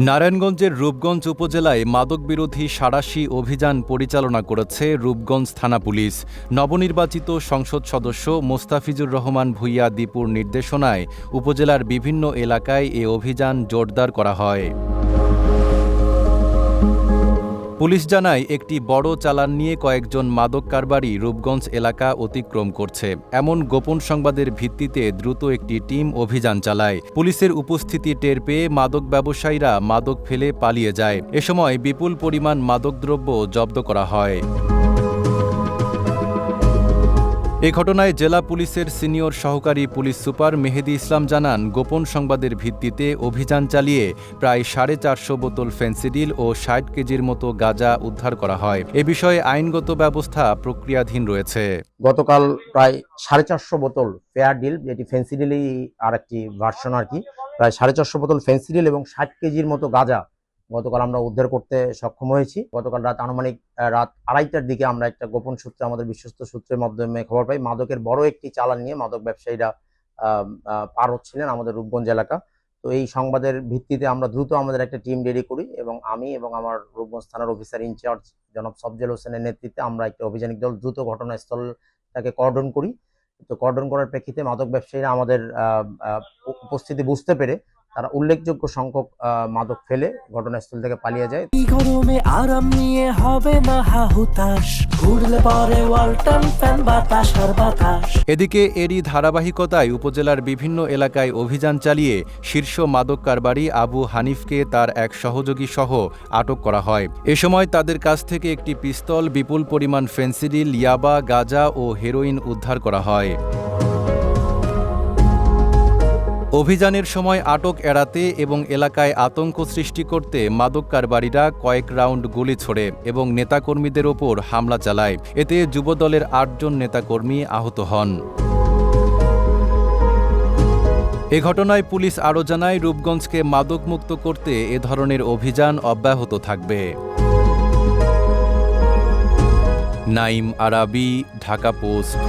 নারায়ণগঞ্জের রূপগঞ্জ উপজেলায় মাদকবিরোধী সাঁড়াশি অভিযান পরিচালনা করেছে রূপগঞ্জ থানা পুলিশ। নবনির্বাচিত সংসদ সদস্য মোস্তাফিজুর রহমান ভূঁইয়া দীপুর নির্দেশনায় উপজেলার বিভিন্ন এলাকায় এ অভিযান জোরদার করা হয়। পুলিশ জানায়, একটি বড় চালান নিয়ে কয়েকজন মাদক কারবারি রূপগঞ্জ এলাকা অতিক্রম করছে। এমন গোপন সংবাদের ভিত্তিতে দ্রুত একটি টিম অভিযান চালায়। পুলিশের উপস্থিতি টের পেয়ে মাদক ব্যবসায়ীরা মাদক ফেলে পালিয়ে যায়। এ সময় বিপুল পরিমাণ মাদকদ্রব্য জব্দ করা হয়। এ ঘটনায় জেলা পুলিশের সিনিয়র সহকারী পুলিশ সুপার মেহেদী ইসলাম জানান, গোপন সংবাদের ভিত্তিতে অভিযান চালিয়ে প্রায় 450 বোতল ফেন্সিডিল ও 60 কেজির মতো গাঁজা উদ্ধার করা হয়। এ বিষয়ে আইনগত ব্যবস্থা প্রক্রিয়াধীন রয়েছে। গতকাল প্রায় 450 বোতল ফেয়ার ডিল, যেটি ফেন্সিডিলই আর একটি ভার্সন আর কি, প্রায় 450 বোতল ফেন্সিডিল এবং 60 কেজির মতো গাঁজা গতকাল আমরা উদ্ধার করতে সক্ষম হয়েছি। গতকাল আনুমানিক রাত 2:30টার দিকে আমরা একটা গোপন সূত্রে, আমাদের বিশ্বস্ত সূত্রের মাধ্যমে খবর পাই, মাদকের বড় একটি চালান নিয়ে মাদক ব্যবসায়ীরা পার হচ্ছিলেন আমাদের রূপগঞ্জ এলাকা। তো এই সংবাদের ভিত্তিতে আমরা দ্রুত আমাদের একটা টিম রেডি করি এবং আমি এবং আমার রূপগঞ্জ থানার অফিসার ইনচার্জ জনাব সফজল হোসেনের নেতৃত্বে আমরা একটা অভিযানিক দল দ্রুত ঘটনাস্থলটাকে কর্ডন করি। তো কর্ডন করার প্রেক্ষিতে মাদক ব্যবসায়ীরা আমাদের উপস্থিতি বুঝতে পেরে তারা উল্লেখযোগ্য সংখ্যক মাদক ফেলে ঘটনাস্থল থেকে পালিয়ে যায়। গরমে আরাম নিয়ে হবে না হাহুতাশ, ঘুরলে পরে ওয়ালটন ফ্যান বাতাস আর বাতাস। এদিকে এরই ধারাবাহিকতায় উপজেলার বিভিন্ন এলাকায় অভিযান চালিয়ে শীর্ষ মাদক কারবারি আবু হানিফকে তার এক সহযোগী সহ আটক করা হয়। এ সময় তাদের কাছ থেকে একটি পিস্তল, বিপুল পরিমাণ ফেন্সিডিল, ইয়াবা, গাঁজা ও হেরোইন উদ্ধার করা হয়। অভিযানের সময় আটক এড়াতে এবং এলাকায় আতঙ্ক সৃষ্টি করতে মাদক কারবারিরা কয়েক রাউন্ড গুলি ছোড়ে এবং নেতাকর্মীদের ওপর হামলা চালায়। এতে যুবদলের 8 জন নেতাকর্মী আহত হন। এ ঘটনায় পুলিশ আরও জানায়, রূপগঞ্জকে মাদকমুক্ত করতে এ ধরনের অভিযান অব্যাহত থাকবে। নাইম আরাবি, ঢাকা পোস্ট।